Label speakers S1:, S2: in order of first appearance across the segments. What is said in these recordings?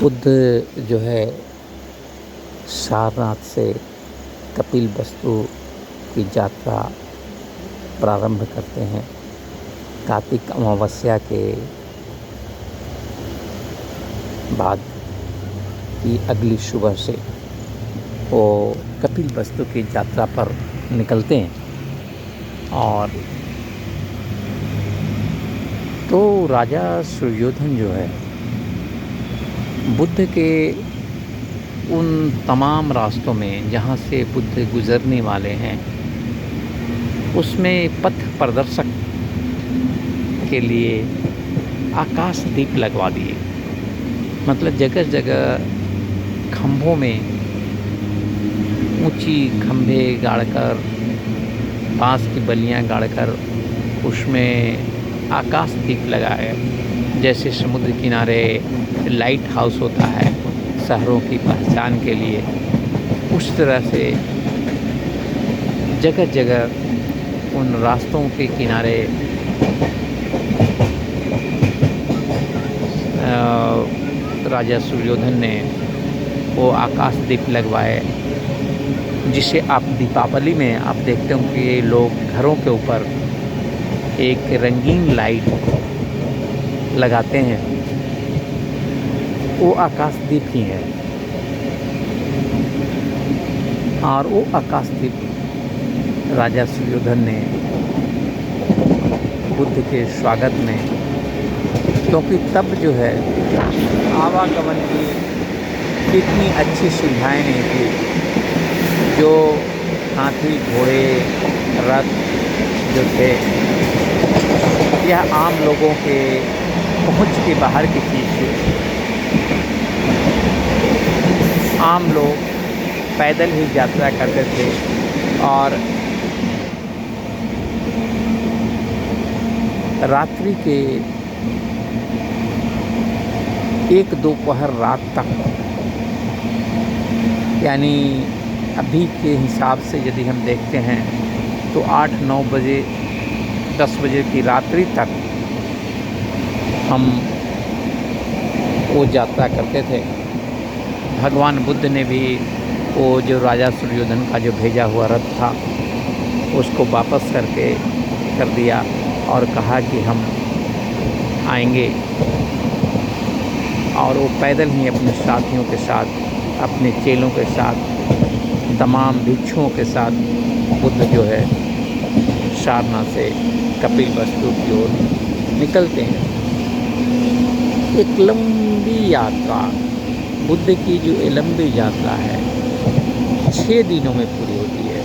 S1: बुद्ध जो है सारनाथ से कपिलवस्तु की यात्रा प्रारंभ करते हैं। कार्तिक अमावस्या के बाद की अगली सुबह से वो कपिलवस्तु की यात्रा पर निकलते हैं। और तो राजा सुयोधन जो है बुद्ध के उन तमाम रास्तों में जहाँ से बुद्ध गुजरने वाले हैं उसमें पथ प्रदर्शक के लिए आकाश दीप लगवा दिए। मतलब जगह जगह खंभों में ऊंची खंभे गाड़कर, बांस की बल्लियां गाड़कर उसमें आकाश दीप लगाए। जैसे समुद्र किनारे लाइट हाउस होता है शहरों की पहचान के लिए, उस तरह से जगह जगह उन रास्तों के किनारे राजा सुयोधन ने वो आकाश दीप लगवाए, जिसे आप दीपावली में आप देखते हो कि लोग घरों के ऊपर एक रंगीन लाइट लगाते हैं, वो आकाश दीप ही है। और वो आकाश दीप राजा सुयोधन ने बुद्ध के स्वागत में, क्योंकि तब जो है आवागमन की कितनी अच्छी सुविधाएं नहीं थी। जो हाथी घोड़े रथ जो थे यह आम लोगों के पहुंच के बाहर की चीज़ थी। आम लोग पैदल ही यात्रा करते थे और रात्रि के 1-2 पहर रात तक, यानी अभी के हिसाब से यदि हम देखते हैं तो 8-9 बजे 10 बजे की रात्रि तक हम वो यात्रा करते थे। भगवान बुद्ध ने भी वो जो राजा सुयोधन का जो भेजा हुआ रथ था उसको वापस कर दिया और कहा कि हम आएंगे। और वो पैदल ही अपने साथियों के साथ, अपने चेलों के साथ, तमाम भिक्षुओं के साथ बुद्ध जो है सारनाथ से कपिलवस्तु की ओर निकलते हैं। एक लंबी यात्रा, बुद्ध की जो ये लंबी यात्रा है 6 दिनों में पूरी होती है।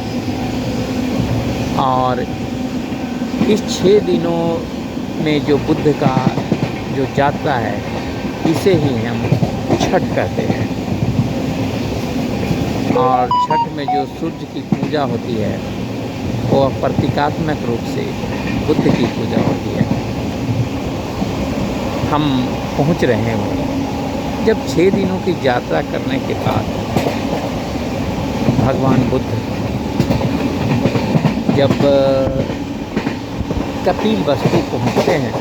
S1: और इस 6 दिनों में जो बुद्ध का जो यात्रा है इसे ही हम छठ कहते हैं। और छठ में जो सूर्य की पूजा होती है वो प्रतीकात्मक रूप से बुद्ध की पूजा होती है। हम पहुंच रहे हैं जब 6 दिनों की यात्रा करने के बाद भगवान बुद्ध जब कपिलवस्तु पहुंचते हैं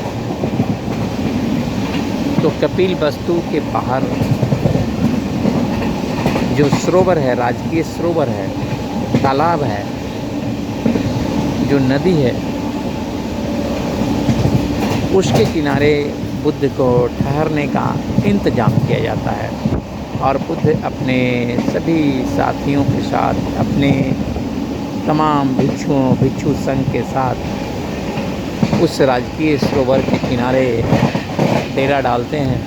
S1: तो कपिलवस्तु के बाहर जो सरोवर है, राजकीय सरोवर है, तालाब है, जो नदी है, उसके किनारे बुद्ध को ठहरने का इंतजाम किया जाता है। और बुद्ध अपने सभी साथियों के साथ, अपने तमाम भिक्षु संघ के साथ उस राजकीय सरोवर के किनारे डेरा डालते हैं।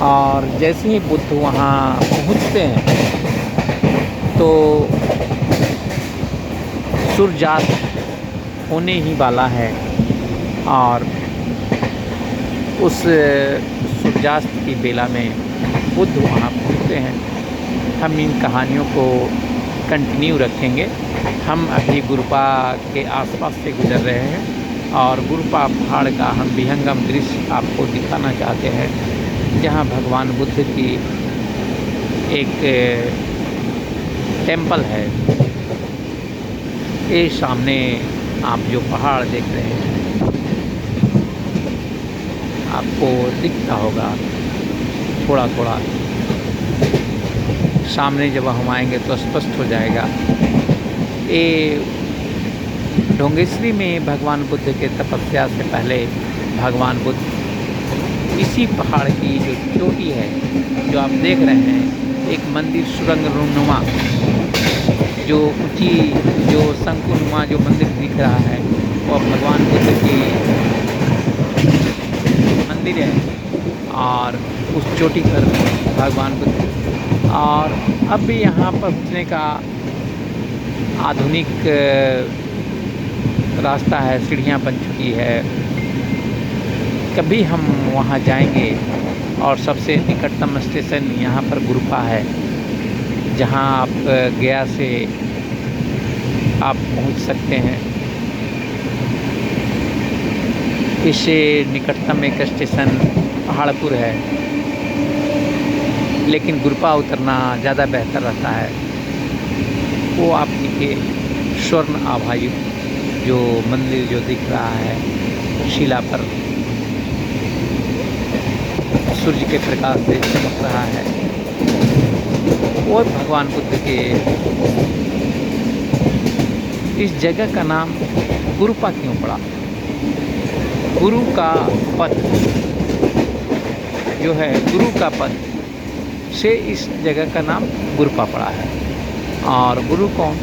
S1: और जैसे ही बुद्ध वहाँ पहुँचते हैं तो सूर्यास्त होने ही वाला है। और उस सूर्यास्त की बेला में बुद्ध वहाँ पहुँचते हैं। हम इन कहानियों को कंटिन्यू रखेंगे। हम अभी गुरुपा के आसपास से गुजर रहे हैं और गुरुपा पहाड़ का हम विहंगम दृश्य आपको दिखाना चाहते हैं, जहाँ भगवान बुद्ध की एक टेंपल है। ये सामने आप जो पहाड़ देख रहे हैं, आपको दिखता होगा थोड़ा थोड़ा सामने जब हम आएंगे तो स्पष्ट हो जाएगा। ये ढोंगेश्वरी में भगवान बुद्ध के तपस्या से पहले भगवान बुद्ध इसी पहाड़ की जो चोटी है, जो आप देख रहे हैं, एक मंदिर सुरंग नुमा, जो ऊंची, जो शंकुनुमा जो मंदिर दिख रहा है, वो भगवान बुद्ध की मंदिर है। और उस चोटी पर भगवान बुद्ध, और अब भी यहाँ पहुँचने का आधुनिक रास्ता है, सीढ़ियाँ बन चुकी है। कभी हम वहाँ जाएंगे और सबसे निकटतम स्टेशन यहाँ पर गुरुपा है, जहाँ आप गया से आप पहुँच सकते हैं। इससे निकटतम एक स्टेशन पहाड़पुर है, लेकिन गुरुपा उतरना ज़्यादा बेहतर रहता है। वो आपके स्वर्ण आभायुक्त जो मंदिर जो दिख रहा है शिला पर, सूर्य के प्रकाश से चमक रहा है, वो भगवान बुद्ध के। इस जगह का नाम गुरुपा क्यों पड़ा? गुरु का पद जो है, गुरु का पद से इस जगह का नाम गुरुपा पड़ा है। और गुरु कौन?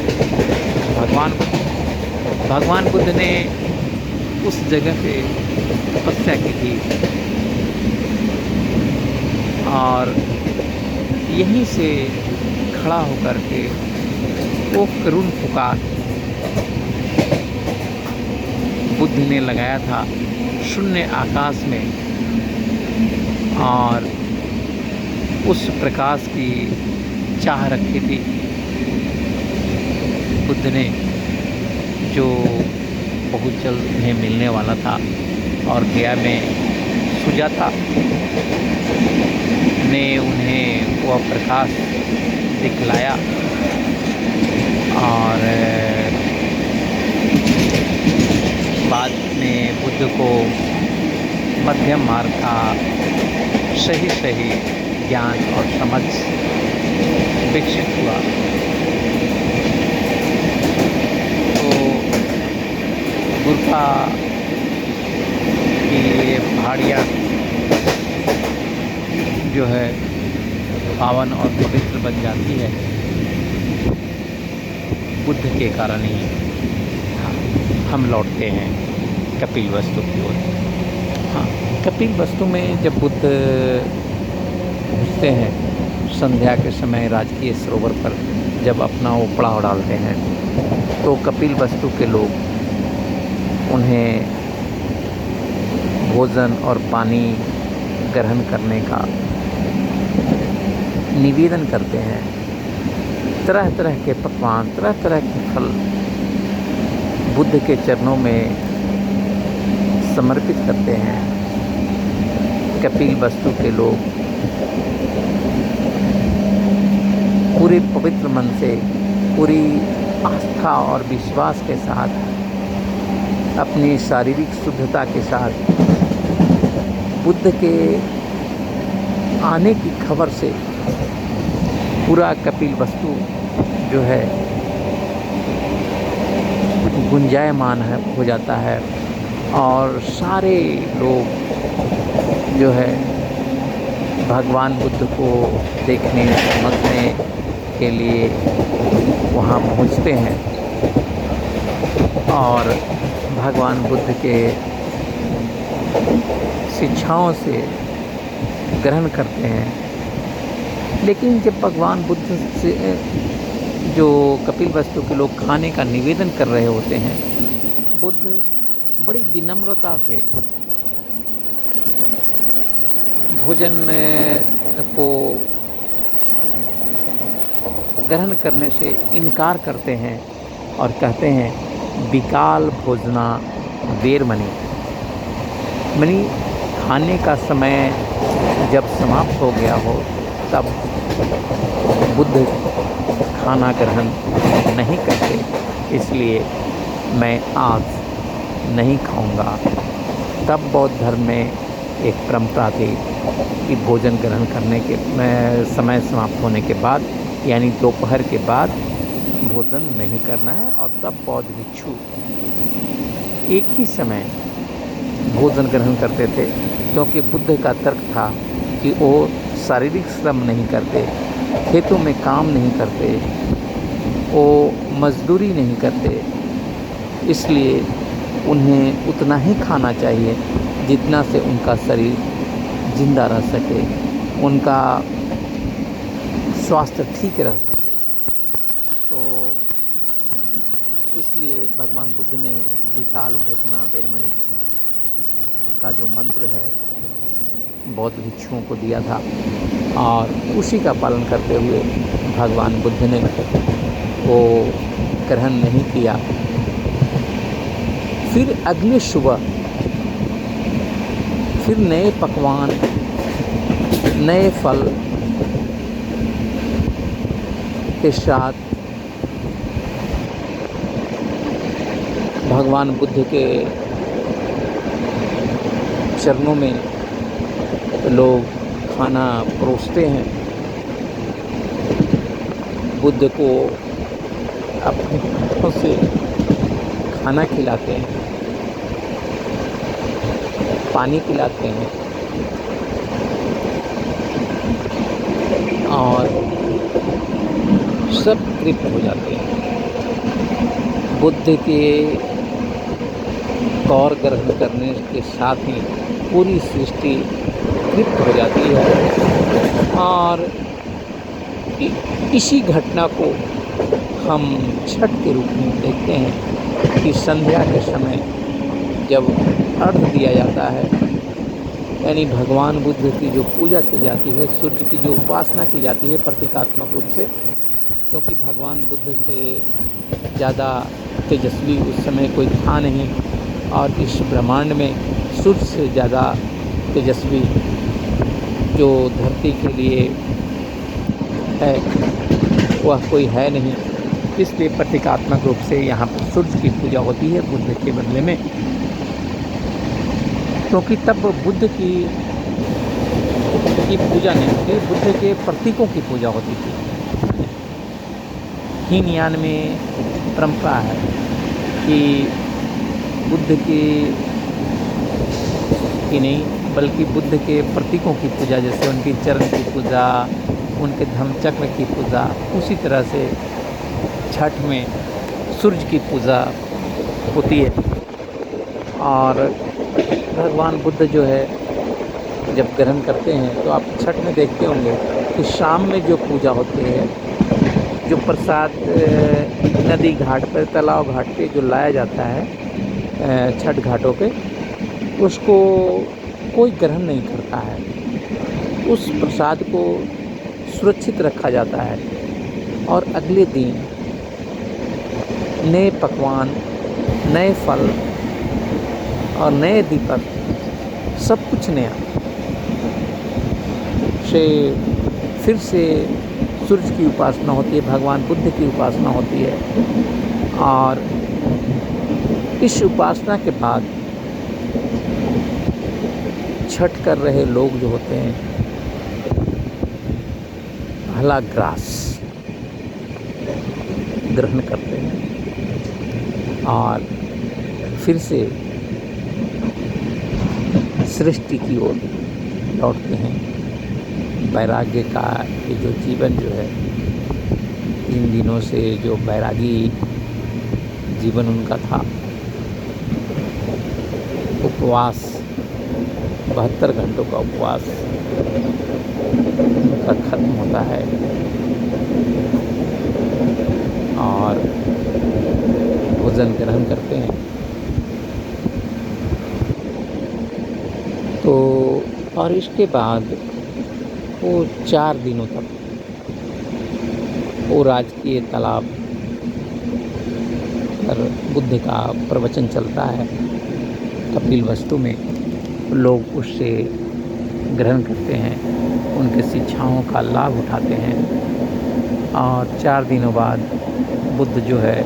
S1: भगवान बुद्ध ने उस जगह पे तपस्या की थी, और यहीं से खड़ा होकर के वो करुण पुकार बुद्ध ने लगाया था शून्य आकाश में, और उस प्रकाश की चाह रखी थी बुद्ध ने, जो बहुत जल्द उन्हें मिलने वाला था। और गया में सुजाता ने उन्हें वह प्रकाश दिखलाया, और बाद में बुद्ध को मध्यम मार्ग का सही ज्ञान और समझ विकसित हुआ। गुरुपा की ये पहाड़ियाँ जो है पावन और पवित्र बन जाती है बुद्ध के कारण ही। हम लौटते हैं कपिलवस्तु की ओर। हाँ, कपिलवस्तु में जब बुद्ध पहुँचते हैं संध्या के समय राजकीय सरोवर पर, जब अपना वो पड़ाव डालते हैं, तो कपिलवस्तु के लोग उन्हें भोजन और पानी ग्रहण करने का निवेदन करते हैं। तरह तरह के पकवान, तरह तरह के फल बुद्ध के चरणों में समर्पित करते हैं। कपिलवस्तु के लोग पूरे पवित्र मन से, पूरी आस्था और विश्वास के साथ, अपनी शारीरिक शुद्धता के साथ बुद्ध के आने की खबर से पूरा कपिलवस्तु जो है गुंजायमान हो जाता है, और सारे लोग जो है भगवान बुद्ध को देखने, समझने के लिए वहाँ पहुँचते हैं और भगवान बुद्ध के शिक्षाओं से ग्रहण करते हैं। लेकिन जब भगवान बुद्ध से जो कपिलवस्तु के लोग खाने का निवेदन कर रहे होते हैं, बुद्ध बड़ी विनम्रता से भोजन को ग्रहण करने से इनकार करते हैं और कहते हैं विकाल भोजना वेरमणि, मणि खाने का समय जब समाप्त हो गया हो तब बुद्ध खाना ग्रहण नहीं करते, इसलिए मैं आज नहीं खाऊंगा। तब बौद्ध धर्म में एक परंपरा थी कि भोजन ग्रहण करने के समय समाप्त होने के बाद, यानी दोपहर के बाद भोजन नहीं करना है। और तब बौद्ध भिक्षु एक ही समय भोजन ग्रहण करते थे, क्योंकि बुद्ध का तर्क था कि वो शारीरिक श्रम नहीं करते, खेतों में काम नहीं करते, वो मजदूरी नहीं करते, इसलिए उन्हें उतना ही खाना चाहिए जितना से उनका शरीर जिंदा रह सके, उनका स्वास्थ्य ठीक रह सके। तो इसलिए भगवान बुद्ध ने विकाल भोजना वेरमणि का जो मंत्र है बौद्ध भिक्षुओं को दिया था, और उसी का पालन करते हुए भगवान बुद्ध ने वो ग्रहण नहीं किया। फिर अगले सुबह फिर नए पकवान, नए फल के साथ भगवान बुद्ध के चरणों में लोग खाना परोसते हैं, बुद्ध को अपने हाथों से खाना खिलाते हैं, पानी पिलाते हैं, और सब तृप्त हो जाते हैं। बुद्ध के गौर ग्रहण करने के साथ ही पूरी सृष्टि तृप्त हो जाती है। और इसी घटना को हम छठ के रूप में देखते हैं कि संध्या के समय जब अर्घ दिया जाता है, यानी भगवान बुद्ध की जो पूजा की जाती है, सूर्य की जो उपासना की जाती है प्रतीकात्मक रूप से, क्योंकि भगवान बुद्ध से ज़्यादा तेजस्वी उस समय कोई था नहीं, और इस ब्रह्मांड में सूर्य से ज़्यादा तेजस्वी जो धरती के लिए है वह कोई है नहीं। इसलिए प्रतीकात्मक रूप से यहाँ पर सूर्य की पूजा होती है बुद्ध के बदले में, क्योंकि तब बुद्ध की पूजा नहीं होती, बुद्ध के प्रतीकों की पूजा होती थी। हीनयान में परंपरा है कि बुद्ध की नहीं बल्कि बुद्ध के प्रतीकों की पूजा, जैसे उनकी चरण की पूजा, उनके धम्मचक्र की पूजा, उसी तरह से छठ में सूर्य की पूजा होती है। और भगवान बुद्ध जो है जब ग्रहण करते हैं तो आप छठ में देखते होंगे कि शाम में जो पूजा होती है, जो प्रसाद नदी घाट पर, तालाब घाट पे जो लाया जाता है छठ घाटों पे, उसको कोई ग्रहण नहीं करता है। उस प्रसाद को सुरक्षित रखा जाता है और अगले दिन नए पकवान, नए फल और नए दीपक, सब कुछ नया से फिर से सूर्य की उपासना होती है, भगवान बुद्ध की उपासना होती है। और इस उपासना के बाद छठ कर रहे लोग जो होते हैं हला ग्रास ग्रहण करते हैं और फिर से सृष्टि की ओर लौटते हैं। वैराग्य का ये जो जीवन जो है, 3 दिनों से जो वैरागी जीवन उनका था, उपवास, 72 घंटों का उपवास उनका खत्म होता है और भोजन ग्रहण करते हैं। तो और इसके बाद वो 4 दिनों तक वो राजकीय तालाब पर बुद्ध का प्रवचन चलता है। कपिलवस्तु में लोग उससे ग्रहण करते हैं, उनके शिक्षाओं का लाभ उठाते हैं। और 4 दिनों बाद बुद्ध जो है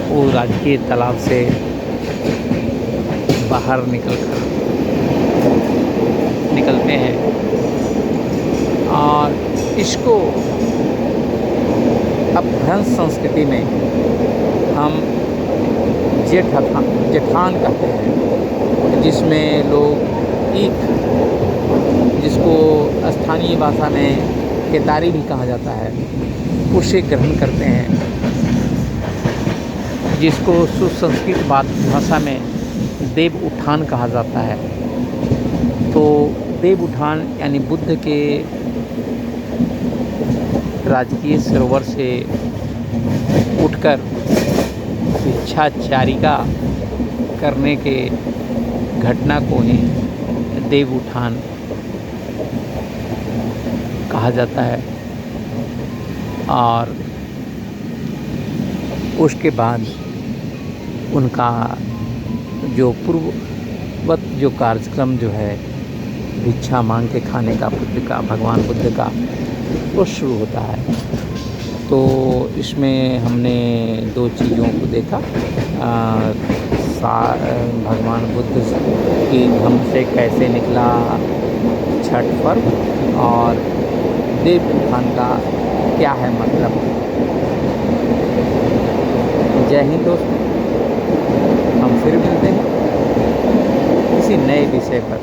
S1: वो राजकीय तालाब से बाहर निकलकर निकलते हैं और इसको अपभ्रंश संस्कृति में हम जेठान कहते हैं, जिसमें लोग ईख, जिसको स्थानीय भाषा में केतारी भी कहा जाता है, उसे ग्रहण करते हैं, जिसको सुसंस्कृत भाषा में देव उठान कहा जाता है। तो देव उठान यानी बुद्ध के राजकीय सरोवर से उठकर भिक्षाचारिका करने के घटना को ही देव उठान कहा जाता है। और उसके बाद उनका जो पूर्ववत जो कार्यक्रम जो है भिक्षा मांग के खाने का बुद्ध का, भगवान बुद्ध का, वो शुरू होता है। तो इसमें हमने 2 चीज़ों को देखा, भगवान बुद्ध की धम्म से कैसे निकला छठ पर्व और देव उठान का क्या है मतलब। जय हिंद दोस्तों, हम फिर मिलते हैं किसी नए विषय पर।